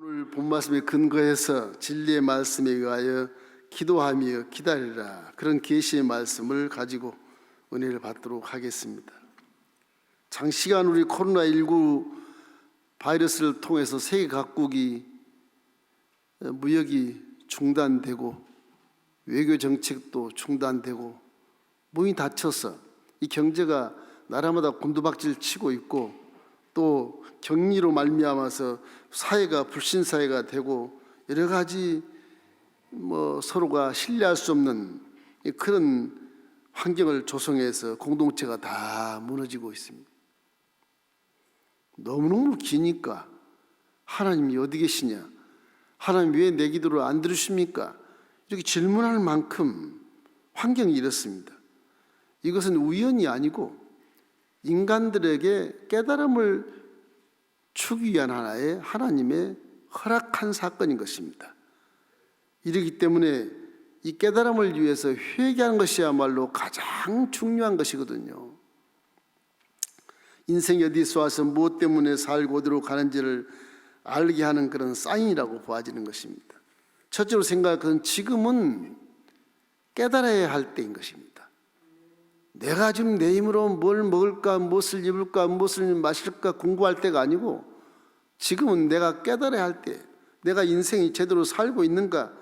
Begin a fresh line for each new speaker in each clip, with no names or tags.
오늘 본 말씀에 근거해서 진리의 말씀에 의하여 기도하며 기다리라, 그런 계시의 말씀을 가지고 은혜를 받도록 하겠습니다. 장시간 우리 코로나19 바이러스를 통해서 세계 각국이 무역이 중단되고 외교 정책도 중단되고 문이 닫혀서 이 경제가 나라마다 곤두박질 치고 있고, 또 격리로 말미암아서 사회가 불신사회가 되고 여러 가지 서로가 신뢰할 수 없는 그런 환경을 조성해서 공동체가 다 무너지고 있습니다. 너무너무 기니까 하나님이 어디 계시냐, 하나님 왜 내 기도를 안 들으십니까, 이렇게 질문할 만큼 환경이 이렇습니다. 이것은 우연이 아니고 인간들에게 깨달음을 주기 위한 하나의 하나님의 허락한 사건인 것입니다. 이러기 때문에 이 깨달음을 위해서 회개하는 것이야말로 가장 중요한 것이거든요. 인생이 어디서 와서 무엇 때문에 살고 어디로 가는지를 알게 하는 그런 사인이라고 보아지는 것입니다. 첫째로 생각할 것은 지금은 깨달아야 할 때인 것입니다. 내가 지금 내 힘으로 뭘 먹을까, 무엇을 입을까, 무엇을 마실까 공부할 때가 아니고, 지금은 내가 깨달아야 할 때, 내가 인생이 제대로 살고 있는가,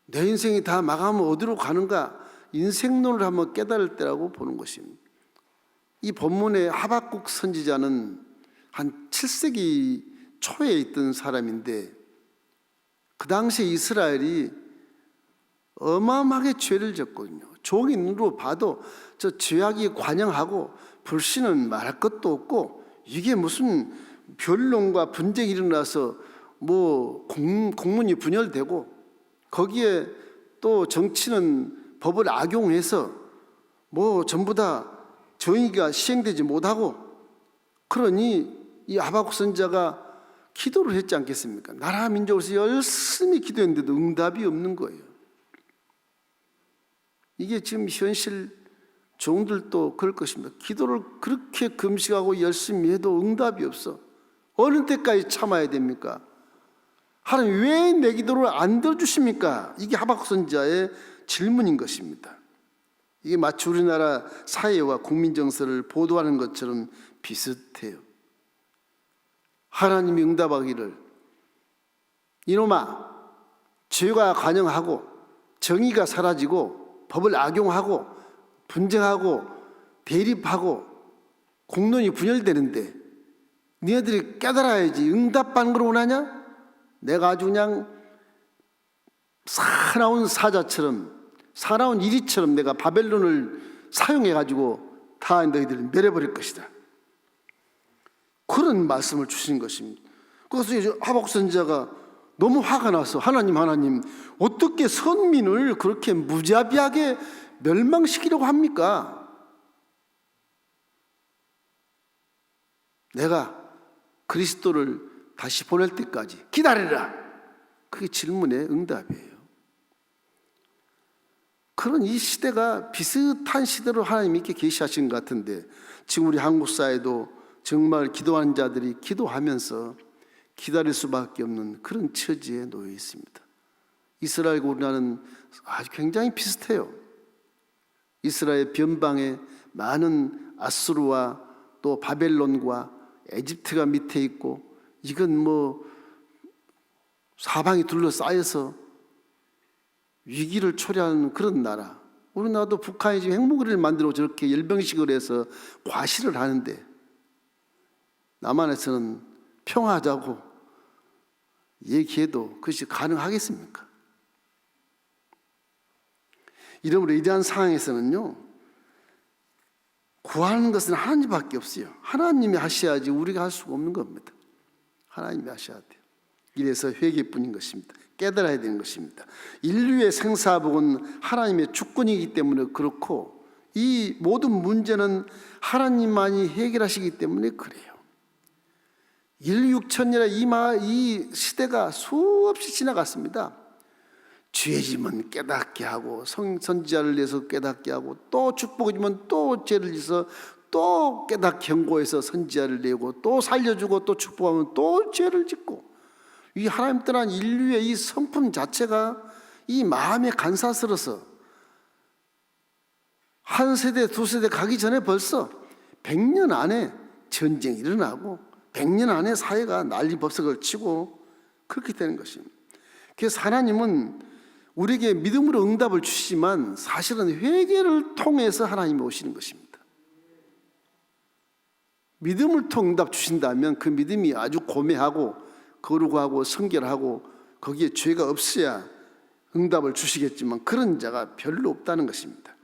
내 인생이 다 마감하면 어디로 가는가, 인생론을 한번 깨달을 때라고 보는 것입니다. 이 본문의 하박국 선지자는 한 7세기 초에 있던 사람인데, 그 당시에 이스라엘이 어마어마하게 죄를 졌거든요. 종의 눈으로 봐도 저 죄악이 관영하고 불신은 말할 것도 없고, 이게 무슨 변론과 분쟁이 일어나서 공문이 분열되고, 거기에 또 정치는 법을 악용해서 전부 다 정의가 시행되지 못하고, 그러니 이 하박국 선지자가 기도를 했지 않겠습니까? 나라 민족으로서 열심히 기도했는데도 응답이 없는 거예요. 이게 지금 현실 종들도 그럴 것입니다. 기도를 그렇게 금식하고 열심히 해도 응답이 없어. 어느 때까지 참아야 됩니까? 하나님 왜 내 기도를 안 들어주십니까? 이게 하박국 선지자의 질문인 것입니다. 이게 마치 우리나라 사회와 국민 정서를 보도하는 것처럼 비슷해요. 하나님이 응답하기를, 이놈아, 죄가 관영하고 정의가 사라지고 법을 악용하고 분쟁하고 대립하고 공론이 분열되는데 너희들이 깨달아야지, 응답받는 걸 원하냐? 내가 아주 그냥 사나운 사자처럼, 사나운 이리처럼 내가 바벨론을 사용해가지고 다 너희들을 멸해버릴 것이다, 그런 말씀을 주신 것입니다. 그래서 이제 하박국 선지자가 너무 화가 나서 하나님 어떻게 선민을 그렇게 무자비하게 멸망시키려고 합니까? 내가 그리스도를 다시 보낼 때까지 기다리라, 그게 질문의 응답이에요. 그런 이 시대가 비슷한 시대로 하나님이 이렇게 계시하신 것 같은데, 지금 우리 한국 사회도 정말 기도하는 자들이 기도하면서 기다릴 수밖에 없는 그런 처지에 놓여 있습니다. 이스라엘과 우리나라는 아주 굉장히 비슷해요. 이스라엘 변방에 많은 아수르와 또 바벨론과 에집트가 밑에 있고, 이건 사방이 둘러싸여서 위기를 초래하는 그런 나라. 우리나라도 북한이 지금 핵무기를 만들고 저렇게 열병식을 해서 과시를 하는데, 남한에서는 평화하자고 얘기해도 그것이 가능하겠습니까? 이러므로 이러한 상황에서는요, 구하는 것은 하나님밖에 없어요. 하나님이 하셔야지 우리가 할 수가 없는 겁니다. 하나님이 하셔야 돼요. 이래서 회개뿐인 것입니다. 깨달아야 되는 것입니다. 인류의 생사복은 하나님의 주권이기 때문에 그렇고, 이 모든 문제는 하나님만이 해결하시기 때문에 그래요. 16,000년의 이 시대가 수없이 지나갔습니다. 죄 지면 깨닫게 하고, 선지자를 내서 깨닫게 하고, 또 축복을 주면 또 죄를 지어서 또 깨닫게 경고해서 선지자를 내고 또 살려주고 또 축복하면 또 죄를 짓고, 이 하나님 떠난 인류의 이 성품 자체가 이 마음에 간사스러워서 한 세대 두 세대 가기 전에 벌써 100년 안에 전쟁이 일어나고 100년 안에 사회가 난리법석을 치고 그렇게 되는 것입니다. 그래서 하나님은 우리에게 믿음으로 응답을 주시지만 사실은 회개를 통해서 하나님이 오시는 것입니다. 믿음을 통해 응답 주신다면 그 믿음이 아주 고매하고 거룩하고 성결하고 거기에 죄가 없어야 응답을 주시겠지만 그런 자가 별로 없다는 것입니다.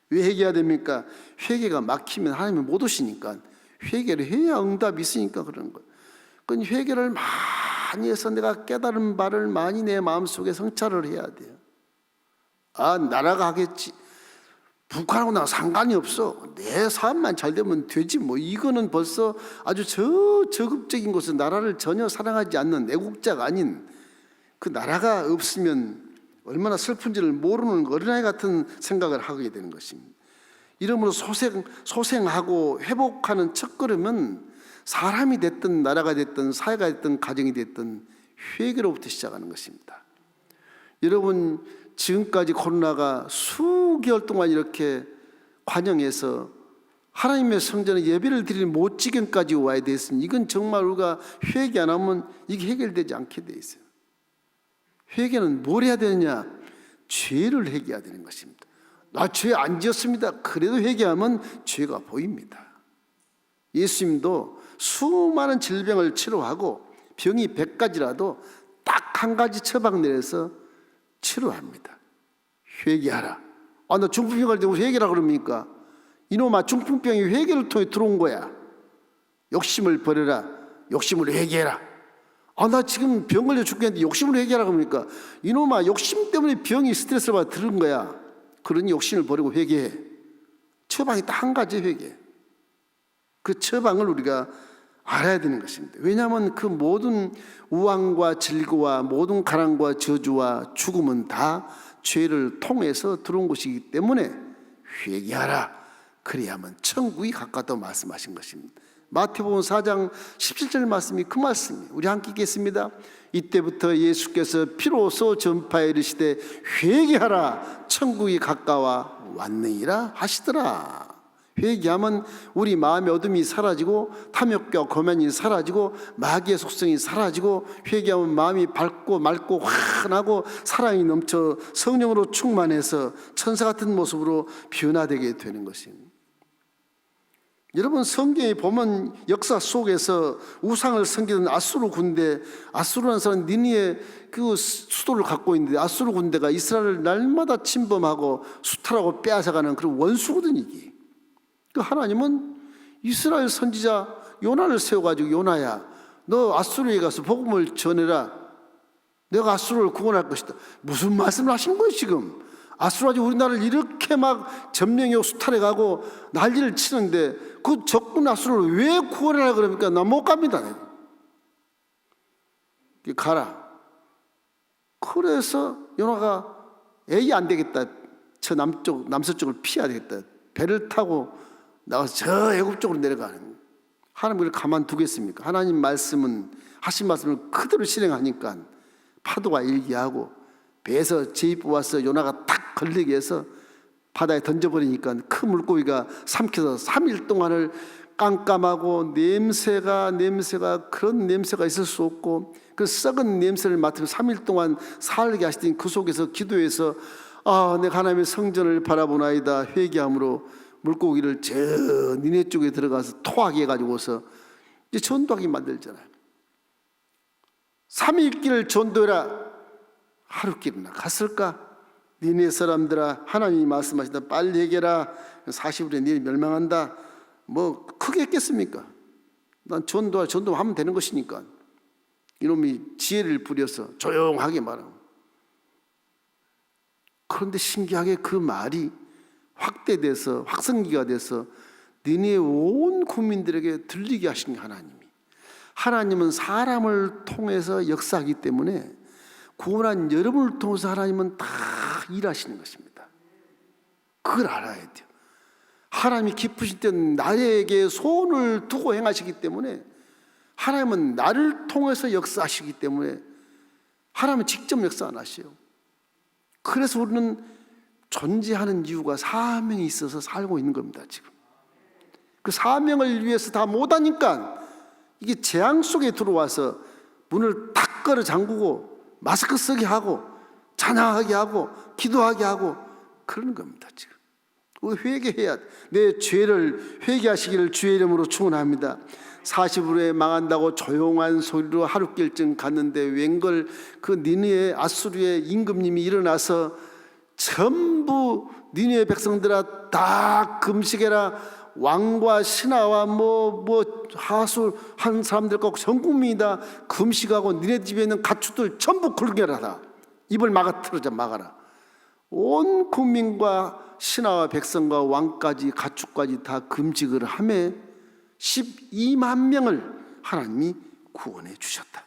왜 회개해야 됩니까? 회개가 막히면 하나님이 못 오시니까 회개를 해야 응답이 있으니까 그러는 거예요. 그 회개를 많이 해서 내가 깨달은 바를 많이 내 마음속에 성찰을 해야 돼요. 아, 나라가 하겠지. 북한하고 나 상관이 없어. 내 사업만 잘 되면 되지 뭐. 이거는 벌써 아주 저급적인 것은 나라를 전혀 사랑하지 않는 애국자가 아닌, 그 나라가 없으면 얼마나 슬픈지를 모르는 어린아이 같은 생각을 하게 되는 것입니다. 이러므로 소생하고 회복하는 첫걸음은 사람이 됐든 나라가 됐든 사회가 됐든 가정이 됐든 회개로부터 시작하는 것입니다. 여러분, 지금까지 코로나가 수개월 동안 이렇게 관영해서 하나님의 성전에 예배를 드리는 못 지경까지 와야 됐으니 이건 정말 우리가 회개 안 하면 이게 해결되지 않게 돼 있어요. 회개는 뭘 해야 되느냐? 죄를 회개해야 되는 것입니다. 나 죄 안 지었습니다. 그래도 회개하면 죄가 보입니다. 예수님도 수많은 질병을 치료하고 병이 100가지라도 딱 한 가지 처방 내려서 치료합니다. 회개하라. 아, 나 중풍병 갈 때 회개라 그럽니까? 이놈아, 중풍병이 회개를 통해 들어온 거야. 욕심을 버려라. 욕심을 회개해라. 아, 나 지금 병 걸려 죽겠는데 욕심을 회개하라 그럽니까? 이놈아, 욕심 때문에 병이 스트레스를 받아 들은 거야. 그러니 욕심을 버리고 회개해. 처방이 딱 한 가지 회개. 그 처방을 우리가 알아야 되는 것입니다. 왜냐하면 그 모든 우환과 질고와 모든 가난과 저주와 죽음은 다 죄를 통해서 들어온 것이기 때문에 회개하라. 그래야만 천국이 가깝다고 말씀하신 것입니다. 마태복음 4장 17절 말씀이 그 말씀이에요. 우리 함께 읽겠습니다. 이때부터 예수께서 비로소 전파에 이르시되 회개하라, 천국이 가까워 왔느니라 하시더라. 회개하면 우리 마음의 어둠이 사라지고 탐욕과 고면이 사라지고 마귀의 속성이 사라지고, 회개하면 마음이 밝고 맑고 환하고 사랑이 넘쳐 성령으로 충만해서 천사 같은 모습으로 변화되게 되는 것입니다. 여러분, 성경에 보면 역사 속에서 우상을 섬기던 아수르 군대, 아수르라는 사람은 니느웨 그 수도를 갖고 있는데 아수르 군대가 이스라엘을 날마다 침범하고 수탈하고 빼앗아가는 그런 원수거든요. 이게 그 하나님은 이스라엘 선지자 요나를 세워가지고, 요나야, 너 아수르에 가서 복음을 전해라. 내가 아수르를 구원할 것이다. 무슨 말씀을 하신 거예요 지금? 아수르가 우리나라를 이렇게 막 점령하고 수탈해가고 난리를 치는데 그 적군 아수르를 왜 구원하라 그럽니까? 나 못 갑니다. 가라. 그래서 요나가 에이 안 되겠다. 저 남서쪽을 피해야 되겠다. 배를 타고 나가서 저 애굽 쪽으로 내려가는. 하나님 우리를 가만두겠습니까? 하나님 말씀은, 하신 말씀을 그대로 실행하니까 파도가 일기하고 배에서 제이 뽑아서 요나가 탁 걸리게 해서 바다에 던져버리니까 큰 물고기가 삼켜서 3일 동안을 깜깜하고 냄새가 그런 냄새가 있을 수 없고, 그 썩은 냄새를 맡으면 3일 동안 살게 하시더니 그 속에서 기도해서 아, 내가 하나님의 성전을 바라보나이다 회개함으로 물고기를 저 니네 쪽에 들어가서 토하게 해가지고서 이제 전도하게 만들잖아요. 3일 길을 전도해라. 하루 길이나 갔을까? 니네 사람들아, 하나님이 말씀하신다. 빨리 얘기해라. 40일에 니네 멸망한다. 뭐 크게 했겠습니까? 난 전도하면 되는 것이니까. 이놈이 지혜를 부려서 조용하게 말하고. 그런데 신기하게 그 말이 확대돼서 확성기가 돼서 니네 온 국민들에게 들리게 하신 하나님이. 하나님은 사람을 통해서 역사하기 때문에 구원한 여러분을 통해서 하나님은 다 일하시는 것입니다. 그걸 알아야 돼요. 하나님이 기쁘실 때는 나에게 소원을 두고 행하시기 때문에, 하나님은 나를 통해서 역사하시기 때문에 하나님은 직접 역사 안 하셔요. 그래서 우리는 존재하는 이유가 사명이 있어서 살고 있는 겁니다. 지금 그 사명을 위해서 다 못하니까 이게 재앙 속에 들어와서 문을 탁 걸어 잠그고 마스크 쓰게 하고 찬양하게 하고 기도하게 하고 그러는 겁니다. 지금 우리 회개해야 돼. 내 죄를 회개하시기를 주의 이름으로 축원합니다. 40일에 망한다고 조용한 소리로 하룻길쯤 갔는데 웬걸 그 니느웨 아수르의 임금님이 일어나서 전부 니느웨 백성들아 다 금식해라. 왕과 신하와 하수 한 사람들과 전 국민이 다 금식하고 니네 집에 있는 가축들 전부 굴게라라. 입을 막아 틀어져 막아라. 온 국민과 신하와 백성과 왕까지 가축까지 다 금식을 하며 12만 명을 하나님이 구원해 주셨다.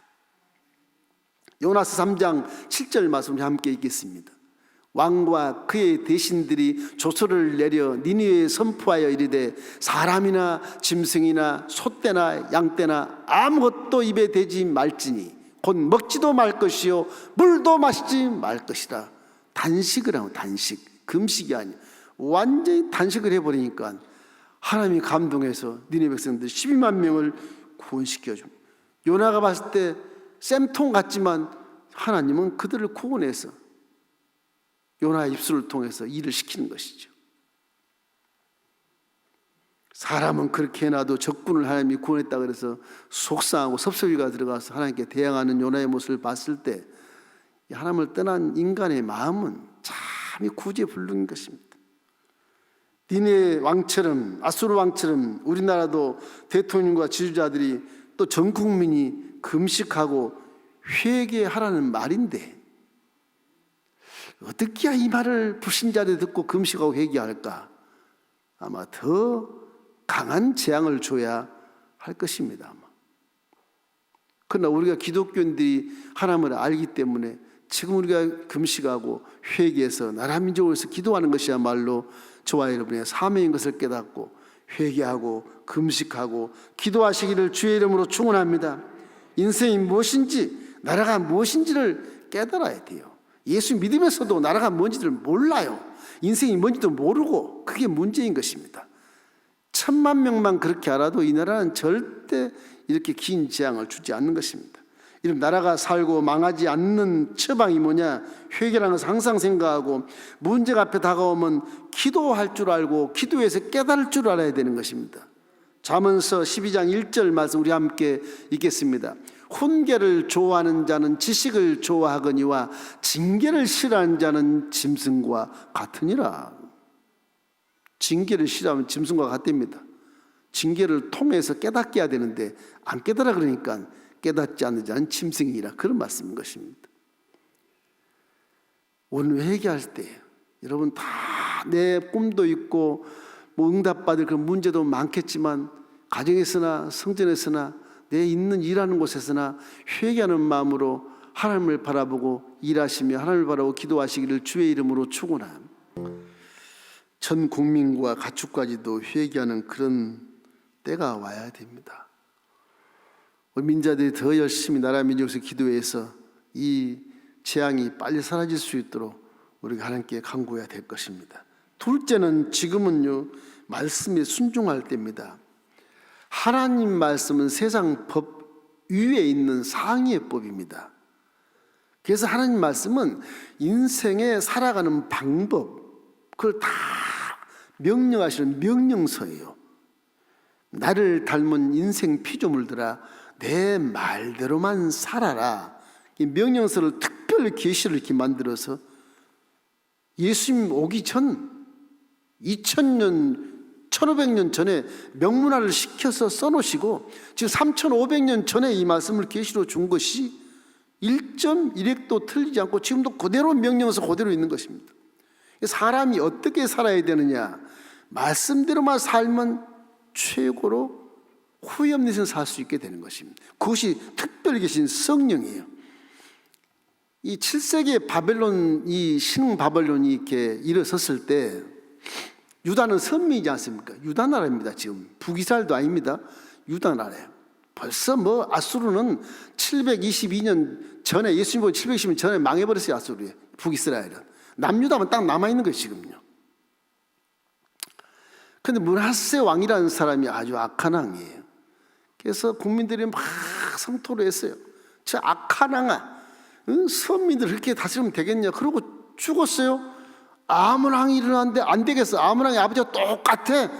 요나서 3장 7절 말씀을 함께 읽겠습니다. 왕과 그의 대신들이 조서를 내려 니느웨에 선포하여 이르되 사람이나 짐승이나 소떼나 양떼나 아무것도 입에 대지 말지니 곧 먹지도 말 것이요 물도 마시지 말 것이라. 단식을 하고 단식, 금식이 아니야. 완전히 단식을 해버리니까 하나님이 감동해서 니느웨 백성들 12만 명을 구원시켜 줍니다. 요나가 봤을 때 쌤통 같지만 하나님은 그들을 구원해서 요나의 입술을 통해서 일을 시키는 것이죠. 사람은 그렇게 해놔도 적군을 하나님이 구원했다 그래서 속상하고 섭섭이가 들어가서 하나님께 대항하는 요나의 모습을 봤을 때 하나님을 떠난 인간의 마음은 참이 구제불능인 것입니다. 니네 왕처럼 아수르 왕처럼 우리나라도 대통령과 지도자들이 또 전 국민이 금식하고 회개하라는 말인데 어떻게 해야 이 말을 불신자들이 듣고 금식하고 회개할까? 아마 더 강한 재앙을 줘야 할 것입니다. 아마. 그러나 우리가 기독교인들이 하나님을 알기 때문에 지금 우리가 금식하고 회개해서 나라 민족을 위해서 기도하는 것이야말로 저와 여러분의 사명인 것을 깨닫고 회개하고 금식하고 기도하시기를 주의 이름으로 축원합니다. 인생이 무엇인지 나라가 무엇인지를 깨달아야 돼요. 예수 믿으면서도 나라가 뭔지를 몰라요. 인생이 뭔지도 모르고 그게 문제인 것입니다. 10,000,000명만 그렇게 알아도 이 나라는 절대 이렇게 긴 재앙을 주지 않는 것입니다. 이런 나라가 살고 망하지 않는 처방이 뭐냐? 회개라는 것을 항상 생각하고 문제가 앞에 다가오면 기도할 줄 알고 기도해서 깨달을 줄 알아야 되는 것입니다. 잠언서 12장 1절 말씀 우리 함께 읽겠습니다. 훈계를 좋아하는 자는 지식을 좋아하거니와 징계를 싫어하는 자는 짐승과 같으니라. 징계를 싫어하면 짐승과 같답니다. 징계를 통해서 깨닫게 해야 되는데 안 깨달아 그러니까 깨닫지 않는 자는 짐승이라 그런 말씀인 것입니다. 오늘 회개할 때 여러분 다 내 꿈도 있고 응답받을 그런 문제도 많겠지만 가정에서나 성전에서나 내 있는 일하는 곳에서나 회개하는 마음으로 하나님을 바라보고 일하시며 하나님을 바라보고 기도하시기를 주의 이름으로 축원합니다. 전 국민과 가축까지도 회개하는 그런 때가 와야 됩니다. 우리 민자들이 더 열심히 나라 민족에서 기도해서 이 재앙이 빨리 사라질 수 있도록 우리가 하나님께 간구해야 될 것입니다. 둘째는 지금은요 말씀에 순종할 때입니다. 하나님 말씀은 세상 법 위에 있는 상위의 법입니다. 그래서 하나님 말씀은 인생에 살아가는 방법 그걸 다 명령하시는 명령서예요. 나를 닮은 인생 피조물들아 내 말대로만 살아라. 이 명령서를 특별히 계시를 이렇게 만들어서 예수님 오기 전 2000년 1500년 전에 명문화를 시켜서 써놓으시고 지금 3500년 전에 이 말씀을 계시로 준 것이 1.1획도 틀리지 않고 지금도 그대로 명령서 그대로 있는 것입니다. 사람이 어떻게 살아야 되느냐 말씀대로만 살면 최고로 후회 없는 인생 살 수 있게 되는 것입니다. 그것이 특별히 계신 성령이에요. 이 7세기의 바벨론, 이 신흥 바벨론이 이렇게 일어섰을 때 유다는 선민이지 않습니까? 유다 나라입니다. 지금 북이스라엘도 아닙니다. 유다 나라예요. 벌써 뭐 아수르는 722년 전에, 예수님보다 720년 전에 망해버렸어요. 아수르에. 북이스라엘은 남유다만 딱 남아있는 거예요. 지금요. 근데 므낫세 왕이라는 사람이 아주 악한 왕이에요. 그래서 국민들이 막 성토를 했어요. 저 악한 왕아, 선민들 그렇게 다스리면 되겠냐. 그러고 죽었어요. 아몬 왕이 일어났는데 안 되겠어. 아몬 왕의 아버지가 똑같아.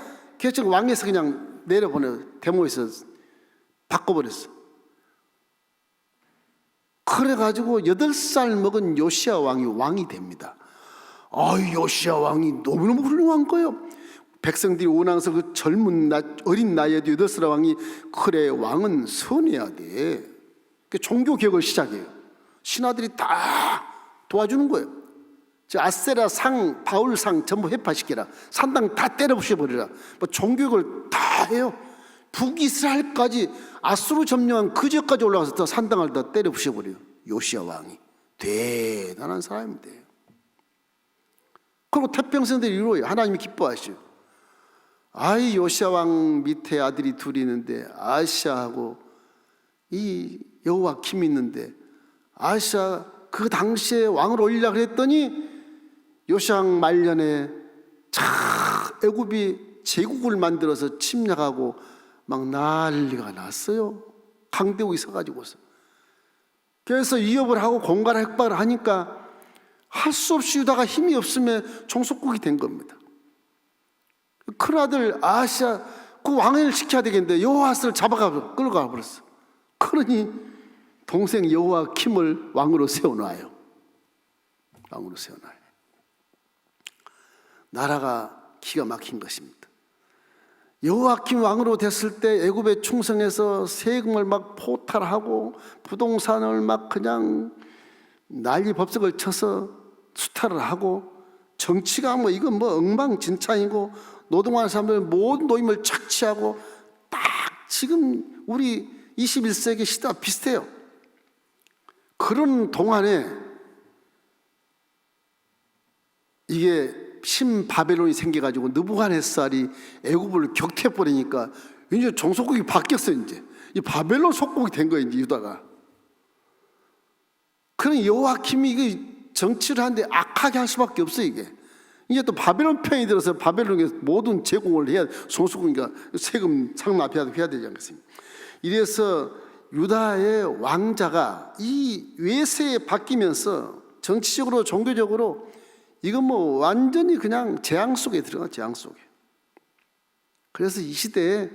그래서 왕에서 그냥 내려보내요. 데모에서 바꿔버렸어. 그래가지고 8살 먹은 요시야 왕이 됩니다. 요시야 왕이 너무너무 훌륭한 거예요. 백성들이 원하면서 그 어린 나이에도 8살 왕이, 그래 왕은 선해야 돼. 종교 개혁을 시작해요. 신하들이 다 도와주는 거예요. 아세라 상, 바울 상 전부 회파시켜라. 산당 다 때려 부셔버리라. 뭐 종교개혁을 다 해요. 북이스라엘까지 아수르 점령한 그 지역까지 올라가서 다 산당을 다 때려 부셔버려요. 요시야 왕이 대단한 사람입니다. 그리고 태평성들이 이루어요. 하나님이 기뻐하시죠. 요시야 왕 밑에 아들이 둘이 있는데 아시아하고 이 여호와킴이 있는데, 아시아 그 당시에 왕을 올리려고 했더니 요시야 왕 말년에 애굽이 제국을 만들어서 침략하고 막 난리가 났어요. 강대국이 서가지고서. 그래서 위협을 하고 공갈을 핵박을 하니까 할 수 없이 유다가 힘이 없으면 종속국이 된 겁니다. 큰 아들 아시아 그 왕을 지켜야 되겠는데 여호아스를 잡아가 끌어가 버렸어. 그러니 동생 여호와킴을 왕으로 세워놔요. 왕으로 세워놔요. 나라가 기가 막힌 것입니다. 여호와킴 왕으로 됐을 때 애굽에 충성해서 세금을 막 포탈하고 부동산을 막 그냥 난리 법석을 쳐서 수탈을 하고, 정치가 뭐 이건 뭐 엉망진창이고 노동하는 사람들 모든 노임을 착취하고, 딱 지금 우리 21세기 시대와 비슷해요. 그런 동안에 이게 신바벨론이 생겨가지고 느부갓네살이 애굽을 격퇴해버리니까 이제 종속국이 바뀌었어요. 이제 이 바벨론 속국이 된 거예요. 이제 유다가. 그런 여호와킴이 이게 정치를 하는데 악하게 할 수밖에 없어요. 이게 또 바벨론 편이 들어서 바벨론에서 모든 제공을 해야, 종속국이니까 세금 상납해야 되지 않겠습니까? 이래서 유다의 왕자가 이 외세에 바뀌면서 정치적으로 종교적으로 이건 뭐 완전히 그냥 재앙 속에 들어가, 재앙 속에. 그래서 이 시대에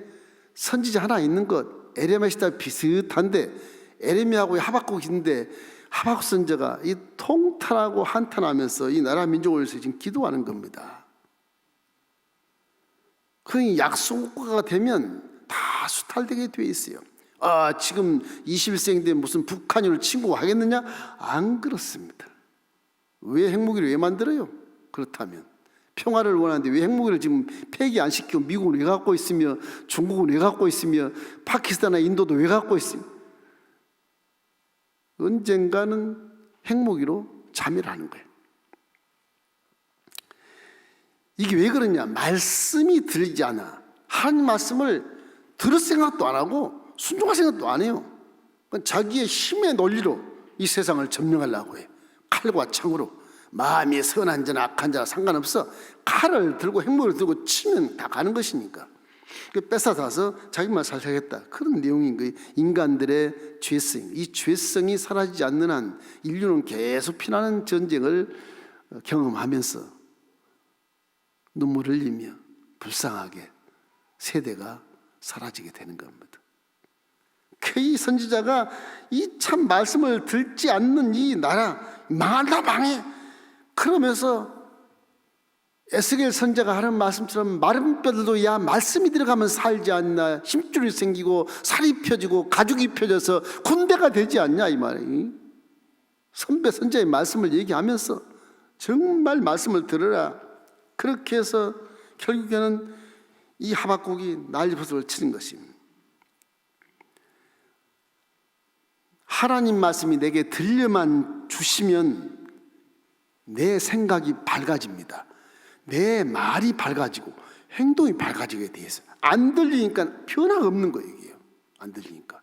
선지자 하나 있는 것, 에레미야 시대와 비슷한데, 에레미야하고 하박국이 있는데 하박국 선지자가 이 통탄하고 한탄하면서 이 나라 민족을 위해서 지금 기도하는 겁니다. 그 약속국가가 되면 다 수탈되게 돼 있어요. 지금 21세기인데 무슨 북한을 친구 하겠느냐? 안 그렇습니다. 왜 핵무기를 왜 만들어요? 그렇다면 평화를 원하는데 왜 핵무기를 지금 폐기 안 시키고 미국은 왜 갖고 있으며 중국은 왜 갖고 있으며 파키스탄이나 인도도 왜 갖고 있으며, 언젠가는 핵무기로 자멸을 하는 거예요. 이게 왜 그러냐? 말씀이 들리지 않아. 하나님 말씀을 들을 생각도 안 하고 순종할 생각도 안 해요. 자기의 힘의 논리로 이 세상을 점령하려고 해요. 칼과 창으로. 마음이 선한 자나 악한 자나 상관없어. 칼을 들고 핵무기를 들고 치면 다 가는 것이니까. 뺏어다서 자기만 살자겠다. 그런 내용인 거예요. 인간들의 죄성. 이 죄성이 사라지지 않는 한 인류는 계속 피나는 전쟁을 경험하면서 눈물을 흘리며 불쌍하게 세대가 사라지게 되는 겁니다. 이 선지자가 이 참 말씀을 듣지 않는 이 나라 망한다, 망해. 그러면서 에스겔 선지자가 하는 말씀처럼 마른 뼈들도 야 말씀이 들어가면 살지 않나, 힘줄이 생기고 살이 펴지고 가죽이 펴져서 군대가 되지 않냐, 이 말이. 선배 선지자의 말씀을 얘기하면서 정말 말씀을 들으라. 그렇게 해서 결국에는 이 하박국이 난리부서를 치는 것입니다. 하나님 말씀이 내게 들려만 주시면 내 생각이 밝아집니다. 내 말이 밝아지고 행동이 밝아지게 돼 있어요. 안 들리니까 변화가 없는 거예요. 이게요. 안 들리니까.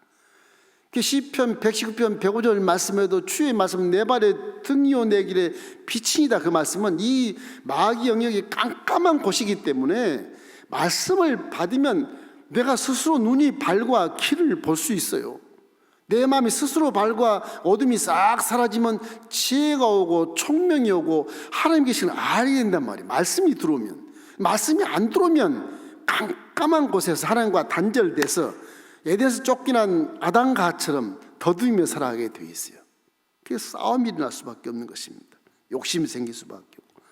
시편 119편 105절 말씀에도 주의 말씀 내 발에 등이요 내 길에 빛이다. 그 말씀은 이 마귀 영역이 깜깜한 곳이기 때문에 말씀을 받으면 내가 스스로 눈이 밝아 길을 볼 수 있어요. 내 마음이 스스로 밝아 어둠이 싹 사라지면 지혜가 오고 총명이 오고 하나님 계시는 알게 된단 말이에요. 말씀이 들어오면. 말씀이 안 들어오면 깜깜한 곳에서 하나님과 단절돼서 에덴에서 쫓겨난 아담과처럼 더듬이며 살아가게 되어 있어요. 그래서 싸움이 일어날 수밖에 없는 것입니다. 욕심이 생길 수밖에 없고.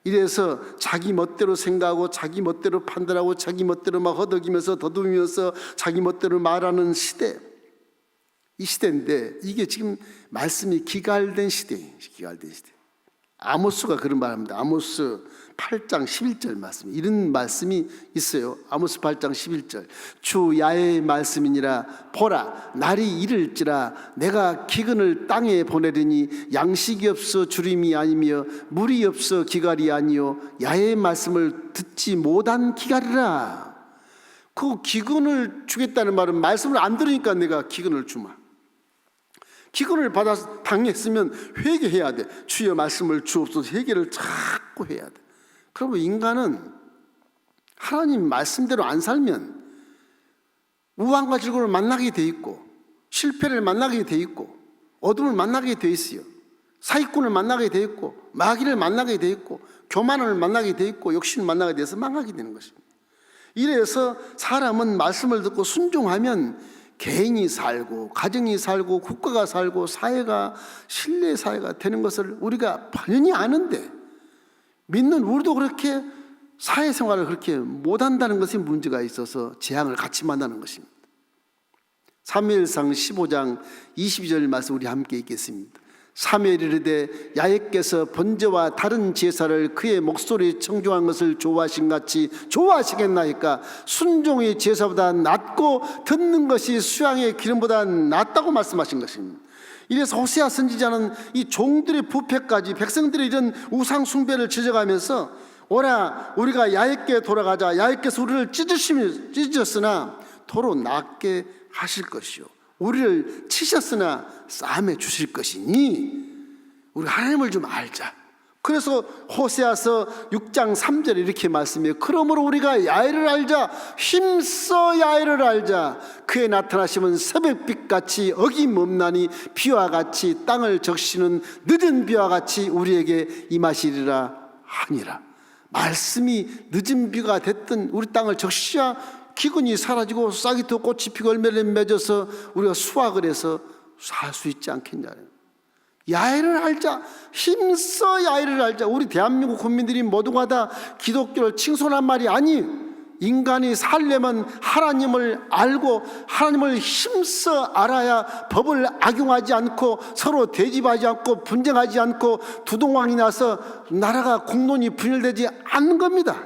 이래서 자기 멋대로 생각하고 자기 멋대로 판단하고 자기 멋대로 막 허덕이면서 더듬이면서 자기 멋대로 말하는 시대, 이 시대인데 이게 지금 말씀이 기갈된 시대예요. 기갈된 시대. 아모스가 그런 말합니다. 아모스 8장 11절 말씀, 이런 말씀이 있어요. 아모스 8장 11절. 주 야훼의 말씀이니라. 보라 날이 이를지라 내가 기근을 땅에 보내리니 양식이 없어 주림이 아니며 물이 없어 기갈이 아니요 야훼의 말씀을 듣지 못한 기갈이라. 그 기근을 주겠다는 말은 말씀을 안 들으니까 내가 기근을 주마. 기근을 받아서 당했으면 회개해야 돼. 주의 말씀을 주옵소서. 회개를 자꾸 해야 돼. 그러면 인간은 하나님 말씀대로 안 살면 우환과 질고를 만나게 돼 있고 실패를 만나게 돼 있고 어둠을 만나게 돼 있어요. 사기꾼을 만나게 돼 있고 마귀를 만나게 돼 있고 교만을 만나게 돼 있고 욕심을 만나게 돼서 망하게 되는 것입니다. 이래서 사람은 말씀을 듣고 순종하면 개인이 살고 가정이 살고 국가가 살고 사회가 신뢰 사회가 되는 것을 우리가 번연히 아는데 믿는 우리도 그렇게 사회생활을 그렇게 못한다는 것이 문제가 있어서 재앙을 같이 만나는 것입니다. 사무엘상 15장 22절 말씀 우리 함께 읽겠습니다. 사무엘이 이르되 야훼께서 번제와 다른 제사를 그의 목소리에 청종한 것을 좋아하신 같이 좋아하시겠나이까. 순종이 제사보다 낫고 듣는 것이 수양의 기름보다 낫다고 말씀하신 것입니다. 이래서 호세아 선지자는 이 종들의 부패까지 백성들의 이런 우상 숭배를 지적하면서 오라 우리가 야훼께 돌아가자. 야훼께서 우리를 찢으셨으나 도로 낫게 하실 것이요 우리를 치셨으나 싸매 주실 것이니 우리 하나님을 좀 알자. 그래서 호세아서 6장 3절에 이렇게 말씀해요. 그러므로 우리가 야훼를 알자. 힘써 야훼를 알자. 그의 나타나심은 새벽빛같이 어김없나니 비와 같이 땅을 적시는 늦은 비와 같이 우리에게 임하시리라 하니라. 말씀이 늦은 비가 됐든 우리 땅을 적시야 기근이 사라지고 싹이 더 꽃이 피고 열매를 맺어서 우리가 수확을 해서 살 수 있지 않겠냐. 야훼를 알자. 힘써 야훼를 알자. 우리 대한민국 국민들이 모두가 다 기독교를 칭송한 말이 아니, 인간이 살려면 하나님을 알고 하나님을 힘써 알아야 법을 악용하지 않고 서로 대집하지 않고 분쟁하지 않고 두동왕이 나서 나라가 공론이 분열되지 않는 겁니다.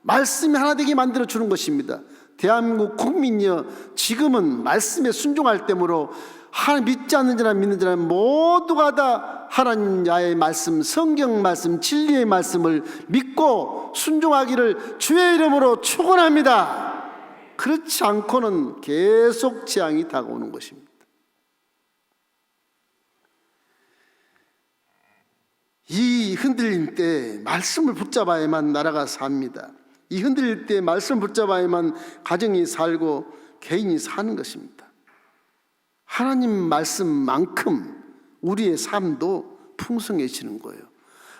말씀이 하나 되게 만들어 주는 것입니다. 대한민국 국민이여, 지금은 말씀에 순종할 때므로 하나님 믿지 않는 자나 믿는 자나 모두가 다 하나님 야의 말씀, 성경 말씀, 진리의 말씀을 믿고 순종하기를 주의 이름으로 축원합니다. 그렇지 않고는 계속 재앙이 다가오는 것입니다. 이 흔들림 때 말씀을 붙잡아야만 나라가 삽니다. 이 흔들릴 때 말씀 붙잡아야만 가정이 살고 개인이 사는 것입니다. 하나님 말씀만큼 우리의 삶도 풍성해지는 거예요.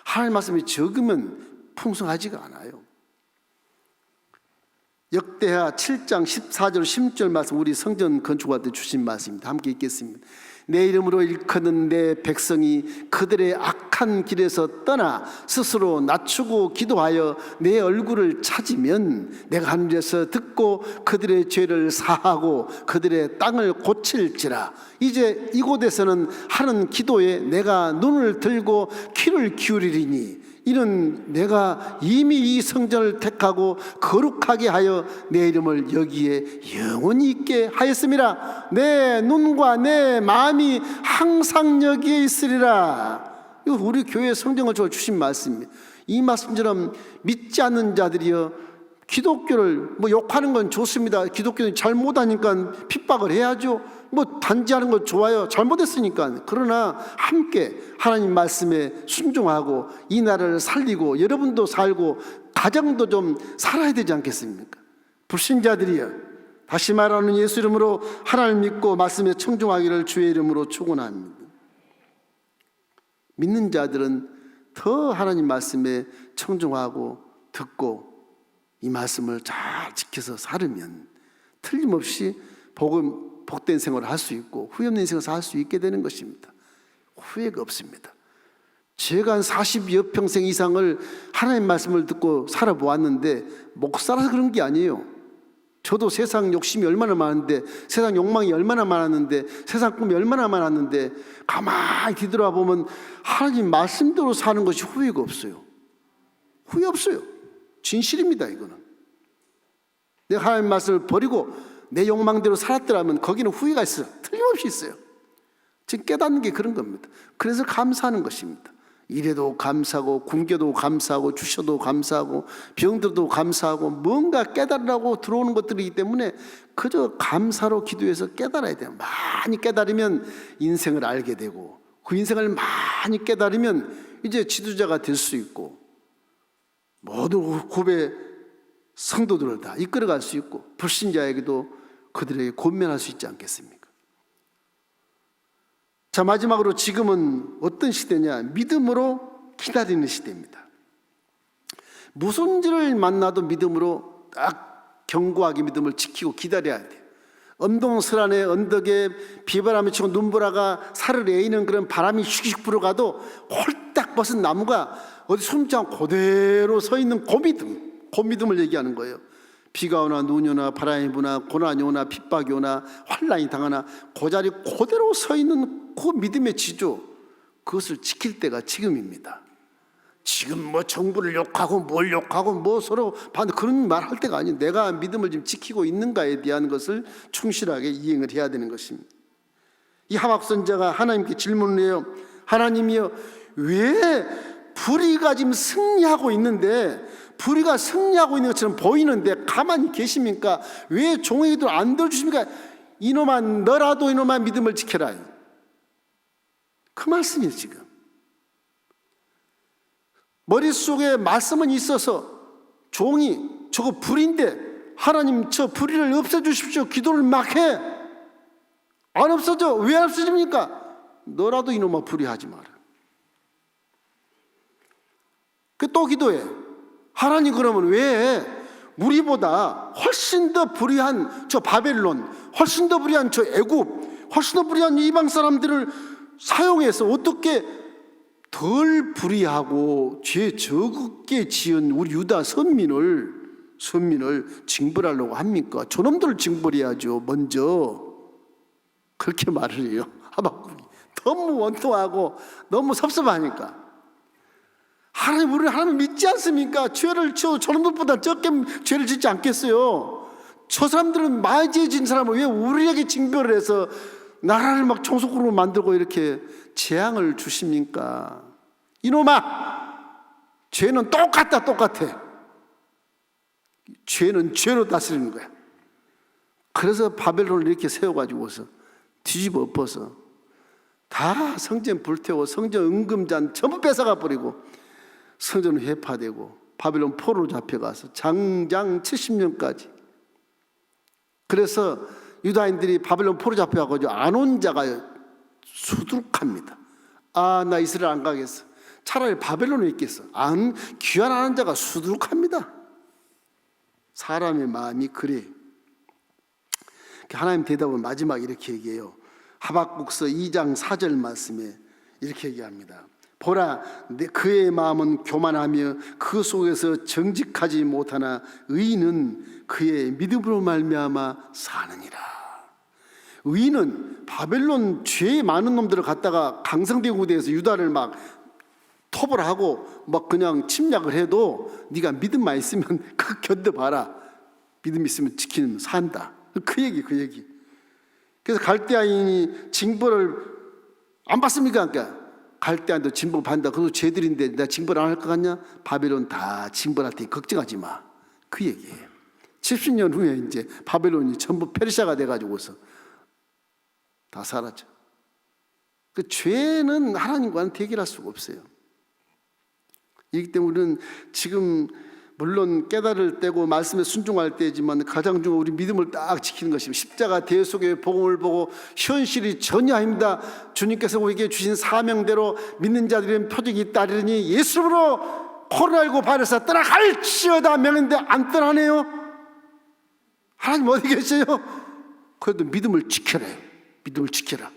하나님 말씀이 적으면 풍성하지가 않아요. 역대하 7장 14절 16절 말씀 우리 성전 건축할 때 주신 말씀입니다. 함께 읽겠습니다. 내 이름으로 일컫는 내 백성이 그들의 악한 길에서 떠나 스스로 낮추고 기도하여 내 얼굴을 찾으면 내가 하늘에서 듣고 그들의 죄를 사하고 그들의 땅을 고칠지라. 이제 이곳에서는 하는 기도에 내가 눈을 들고 귀를 기울이리니 이는 내가 이미 이 성전을 택하고 거룩하게 하여 내 이름을 여기에 영원히 있게 하였음이라. 내 눈과 내 마음이 항상 여기에 있으리라. 이거 우리 교회 성경을 주신 말씀입니다. 이 말씀처럼 믿지 않는 자들이여 기독교를 욕하는 건 좋습니다. 기독교는 잘못하니까 핍박을 해야죠. 단지하는 건 좋아요. 잘못했으니까. 그러나 함께 하나님 말씀에 순종하고 이 나라를 살리고 여러분도 살고 가정도 좀 살아야 되지 않겠습니까? 불신자들이여, 다시 말하는 예수 이름으로 하나님 믿고 말씀에 청종하기를 주의 이름으로 축원합니다. 믿는 자들은 더 하나님 말씀에 청종하고 듣고 이 말씀을 잘 지켜서 살으면 틀림없이 복된 생활을 할 수 있고 후회 없는 인생을 살 수 있게 되는 것입니다. 후회가 없습니다. 제가 한 40여 평생 이상을 하나님 말씀을 듣고 살아보았는데 못 살아서 그런 게 아니에요. 저도 세상 욕심이 얼마나 많은데, 세상 욕망이 얼마나 많았는데, 세상 꿈이 얼마나 많았는데 가만히 뒤돌아보면 하나님 말씀대로 사는 것이 후회가 없어요. 후회 없어요. 진실입니다. 이거는 내가 하나님 말씀을 버리고 내 욕망대로 살았더라면 거기는 후회가 있어요. 틀림없이 있어요. 지금 깨닫는 게 그런 겁니다. 그래서 감사하는 것입니다. 이래도 감사하고 굶겨도 감사하고 주셔도 감사하고 병들도 감사하고 뭔가 깨달으라고 들어오는 것들이기 때문에 그저 감사로 기도해서 깨달아야 돼요. 많이 깨달으면 인생을 알게 되고 그 인생을 많이 깨달으면 이제 지도자가 될 수 있고 모든 고배 성도들을 다 이끌어갈 수 있고 불신자에게도 그들에게 권면할 수 있지 않겠습니까? 자, 마지막으로 지금은 어떤 시대냐? 믿음으로 기다리는 시대입니다. 무슨 일을 만나도 믿음으로 딱 견고하게 믿음을 지키고 기다려야 돼요. 엄동설안의 언덕에 비바람이 치고 눈보라가 살을 에이는 그런 바람이 슉슉 불어가도 홀딱 벗은 나무가 어디 숨지 않고 그대로 서 있는 그 믿음을 얘기하는 거예요. 비가 오나 눈이 오나 바람이 부나 고난이 오나 핍박이 오나 환난이 당하나 그 자리 그대로 서 있는 그 믿음의 지조, 그것을 지킬 때가 지금입니다. 지금 정부를 욕하고 뭘 욕하고 서로 그런 말 할 때가 아니에요. 내가 믿음을 지금 지키고 있는가에 대한 것을 충실하게 이행을 해야 되는 것입니다. 이 하박 선지자가 하나님께 질문을 해요. 하나님이여, 왜 불의가 지금 승리하고 있는데, 불의가 승리하고 있는 것처럼 보이는데 가만히 계십니까? 왜 종에게도 안 들어주십니까? 이놈아, 너라도 이놈아 믿음을 지켜라. 그 말씀이에요. 지금 머릿속에 말씀은 있어서 종이 저거 불인데 하나님 저 불의를 없애주십시오 기도를 막 해. 안 없어져. 왜 없어집니까? 너라도 이놈아 불의하지 마라. 또 기도해. 하나님, 그러면 왜 우리보다 훨씬 더 불의한 저 바벨론, 훨씬 더 불의한 저 애굽, 훨씬 더 불의한 이방 사람들을 사용해서 어떻게 덜 불의하고 죄 적게 지은 우리 유다 선민을 징벌하려고 합니까? 저놈들을 징벌해야죠. 먼저 그렇게 말을 해요. 하박국이 너무 원통하고 너무 섭섭하니까. 하나님, 우리는 하나님 믿지 않습니까? 죄를 지어 저놈들보다 적게 죄를 짓지 않겠어요? 저 사람들은 많이 지은 사람을 왜 우리에게 징벌을 해서 나라를 막 총속으로 만들고 이렇게 재앙을 주십니까? 이놈아, 죄는 똑같아. 죄는 죄로 다스리는 거야. 그래서 바벨론을 이렇게 세워가지고서 뒤집어 엎어서 다 성전 불태우고 성전 은금잔 전부 뺏어가 버리고 성전은 회파되고 바벨론 포로로 잡혀가서 장장 70년까지. 그래서 유다인들이 바벨론 포로 잡혀가지고 안 온 자가 수두룩합니다. 나 이스라엘 안 가겠어. 차라리 바벨론에 있겠어. 귀환하는 자가 수두룩합니다. 사람의 마음이 그래. 하나님 대답은 마지막 이렇게 얘기해요. 하박국서 2장 4절 말씀에 이렇게 얘기합니다. 보라, 그의 마음은 교만하며 그 속에서 정직하지 못하나 의인은 그의 믿음으로 말미암아 사느니라. 의인은 바벨론 죄 많은 놈들을 갖다가 강성대구대에서 유다를 막 톱을 하고 막 그냥 침략을 해도 네가 믿음만 있으면 그 견뎌봐라. 믿음 있으면 지키면 산다. 그 얘기. 그래서 갈대아인이 징벌을 안 받습니까? 그러니까 갈대안도 징벌받는다. 그것도 죄들인데 내가 징벌 안 할 것 같냐? 바벨론 다 징벌할 테니 걱정하지 마. 그 얘기예요. 70년 후에 이제 바벨론이 전부 페르시아가 돼가지고서 다 사라져. 그 죄는 하나님과는 대결할 수가 없어요. 이기 때문에 우리는 지금 물론 깨달을 때고 말씀에 순종할 때지만 가장 중요한 우리 믿음을 딱 지키는 것입니다. 십자가 대속의 복음을 보고 현실이 전혀 아닙니다. 주님께서 우리에게 주신 사명대로 믿는 자들은 표적이 있다리니 예수로 코로나19 바이러스가 떠나갈지어다 명인데 안 떠나네요. 하나님 어디 계세요? 그래도 믿음을 지켜라. 믿음을 지켜라.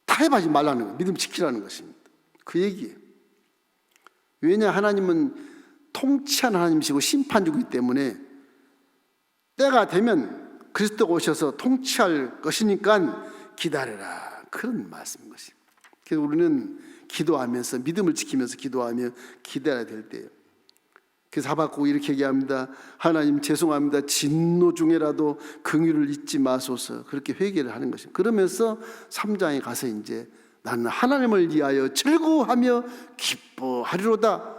타협하지 말라는 거예요. 믿음 지키라는 것입니다. 그 얘기예요. 왜냐, 하나님은 통치하는 하나님이시고 심판주이기 때문에 때가 되면 그리스도가 오셔서 통치할 것이니까 기다려라. 그런 말씀인 것입니다. 그래서 우리는 기도하면서 믿음을 지키면서 기도하며 기다려야 될 때예요. 그래서 하박국 이렇게 얘기합니다. 하나님 죄송합니다. 진노 중에라도 긍휼을 잊지 마소서. 그렇게 회개를 하는 것입니다. 그러면서 3장에 가서 이제 나는 하나님을 위하여 즐거워하며 기뻐하리로다.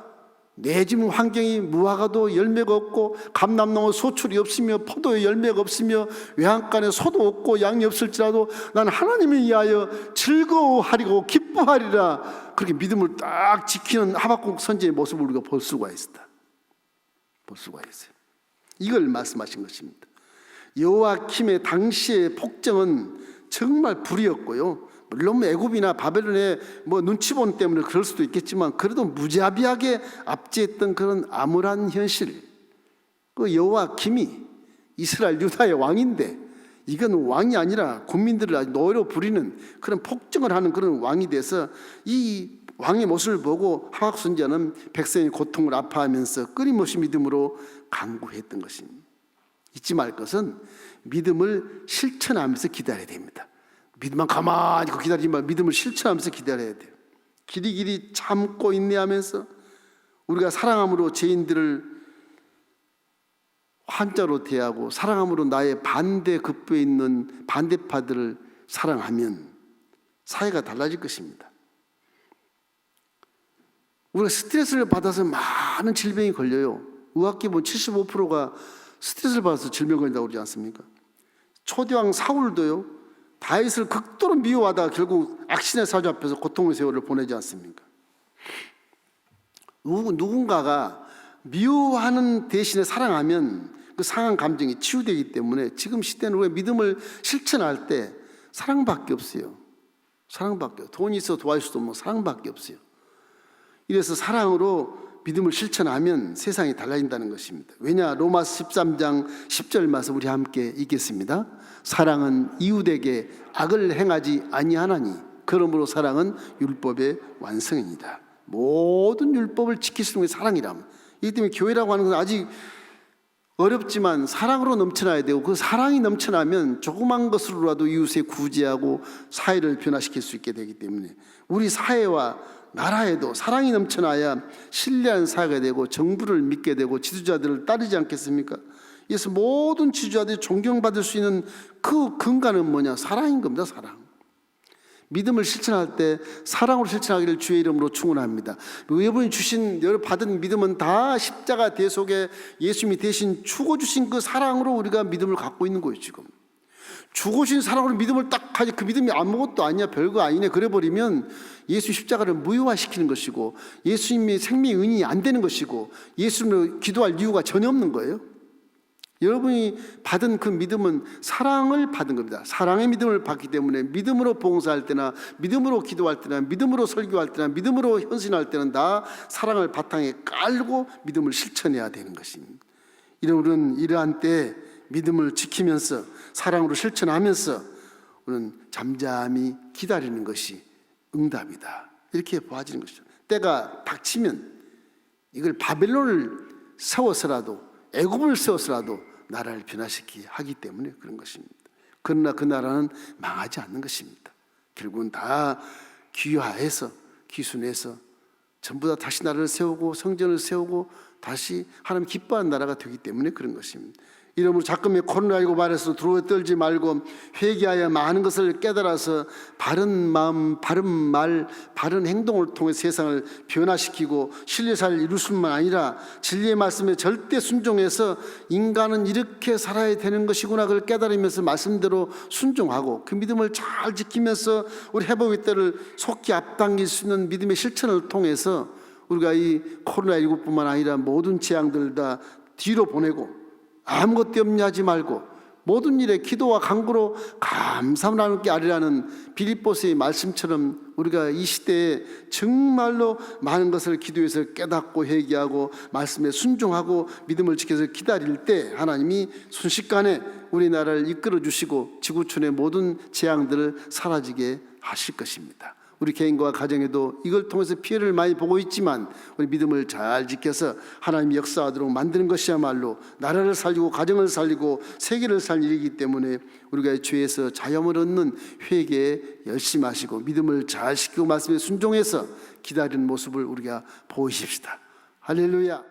내 집 환경이 무화과도 열매가 없고 감람나무 소출이 없으며 포도에 열매가 없으며 외양간에 소도 없고 양이 없을지라도 나는 하나님을 위하여 즐거워하리고 기뻐하리라. 그렇게 믿음을 딱 지키는 하박국 선지의 모습을 우리가 볼 수가 있다. 볼 수가 있어요. 이걸 말씀하신 것입니다. 여호야킴의 당시의 폭정은 정말 불이었고요. 물론 애굽이나 바벨론의 눈치 보는 때문에 그럴 수도 있겠지만 그래도 무자비하게 압제했던 그런 암울한 현실. 그 여호야킴이 이스라엘 유다의 왕인데 이건 왕이 아니라 국민들을 아주 노예로 부리는 그런 폭정을 하는 그런 왕이 돼서 이 왕의 모습을 보고 하박국 선지자는 백성의 고통을 아파하면서 끊임없이 믿음으로 간구했던 것입니다. 잊지 말 것은 믿음을 실천하면서 기다려야 됩니다. 믿음만 가만히 기다리지 말고 믿음을 실천하면서 기다려야 돼요. 길이길이 참고 인내하면서 우리가 사랑함으로 죄인들을 환자로 대하고 사랑함으로 나의 반대급부에 있는 반대파들을 사랑하면 사회가 달라질 것입니다. 우리가 스트레스를 받아서 많은 질병이 걸려요. 의학계 보면 75%가 스트레스를 받아서 질병 걸린다고 그러지 않습니까? 초대왕 사울도요, 다윗을 극도로 미워하다가 결국 악신의 사주 앞에서 고통의 세월을 보내지 않습니까? 누군가가 미워하는 대신에 사랑하면 그 상한 감정이 치유되기 때문에 지금 시대는 우리가 믿음을 실천할 때 사랑밖에 없어요. 사랑밖에 없어요. 돈이 있어 도와줄 수도 없고 사랑밖에 없어요. 이래서 사랑으로 믿음을 실천하면 세상이 달라진다는 것입니다. 왜냐, 로마서 13장 10절 말씀 우리 함께 읽겠습니다. 사랑은 이웃에게 악을 행하지 아니하나니 그러므로 사랑은 율법의 완성입니다. 모든 율법을 지킬 수 있는 게 사랑이랍니다. 이기 때문에 교회라고 하는 것은 아직 어렵지만 사랑으로 넘쳐나야 되고 그 사랑이 넘쳐나면 조그만 것으로라도 이웃에 구제하고 사회를 변화시킬 수 있게 되기 때문에 우리 사회와 나라에도 사랑이 넘쳐나야 신뢰하는 사회가 되고 정부를 믿게 되고 지도자들을 따르지 않겠습니까? 그래서 모든 지도자들이 존경받을 수 있는 그 근간은 뭐냐? 사랑인 겁니다. 사랑. 믿음을 실천할 때 사랑으로 실천하기를 주의 이름으로 축원합니다. 여러분이 받은 믿음은 다 십자가 대속에 예수님이 대신 죽어주신 그 사랑으로 우리가 믿음을 갖고 있는 거예요. 지금 죽으신 사랑으로 믿음을 딱 하지 그 믿음이 아무것도 아니야, 별거 아니네 그래 버리면 예수 십자가를 무효화시키는 것이고 예수님의 생명의 은인이 안 되는 것이고 예수님을 기도할 이유가 전혀 없는 거예요. 여러분이 받은 그 믿음은 사랑을 받은 겁니다. 사랑의 믿음을 받기 때문에 믿음으로 봉사할 때나 믿음으로 기도할 때나 믿음으로 설교할 때나 믿음으로 헌신할 때는 다 사랑을 바탕에 깔고 믿음을 실천해야 되는 것입니다. 우리는 이러한 때 믿음을 지키면서 사랑으로 실천하면서 우리는 잠잠히 기다리는 것이 응답이다. 이렇게 보아지는 것이죠. 때가 닥치면 이걸 바벨론을 세워서라도 애굽을 세워서라도 나라를 변화시키게 하기 때문에 그런 것입니다. 그러나 그 나라는 망하지 않는 것입니다. 결국은 다 귀화해서 귀순해서 전부 다 다시 나라를 세우고 성전을 세우고 다시 하나님 기뻐하는 나라가 되기 때문에 그런 것입니다. 이러므로 자꾸만 코로나19 바이러스로 두려워 떨지 말고 회개하여 많은 것을 깨달아서 바른 마음, 바른 말, 바른 행동을 통해 세상을 변화시키고 신뢰사를 이룰 수만 아니라 진리의 말씀에 절대 순종해서 인간은 이렇게 살아야 되는 것이구나 그걸 깨달으면서 말씀대로 순종하고 그 믿음을 잘 지키면서 우리 회복의 때를 속히 앞당길 수 있는 믿음의 실천을 통해서 우리가 이 코로나19뿐만 아니라 모든 재앙들 다 뒤로 보내고 아무것도 염려 하지 말고 모든 일에 기도와 간구로 감사함을 나누게 하리라는 빌립보서의 말씀처럼 우리가 이 시대에 정말로 많은 것을 기도해서 깨닫고 회개하고 말씀에 순종하고 믿음을 지켜서 기다릴 때 하나님이 순식간에 우리나라를 이끌어 주시고 지구촌의 모든 재앙들을 사라지게 하실 것입니다. 우리 개인과 가정에도 이걸 통해서 피해를 많이 보고 있지만 우리 믿음을 잘 지켜서 하나님이 역사하도록 만드는 것이야말로 나라를 살리고 가정을 살리고 세계를 살릴 일이기 때문에 우리가 죄에서 자유함을 얻는 회개에 열심히 하시고 믿음을 잘 지키고 말씀에 순종해서 기다리는 모습을 우리가 보이십시다. 할렐루야.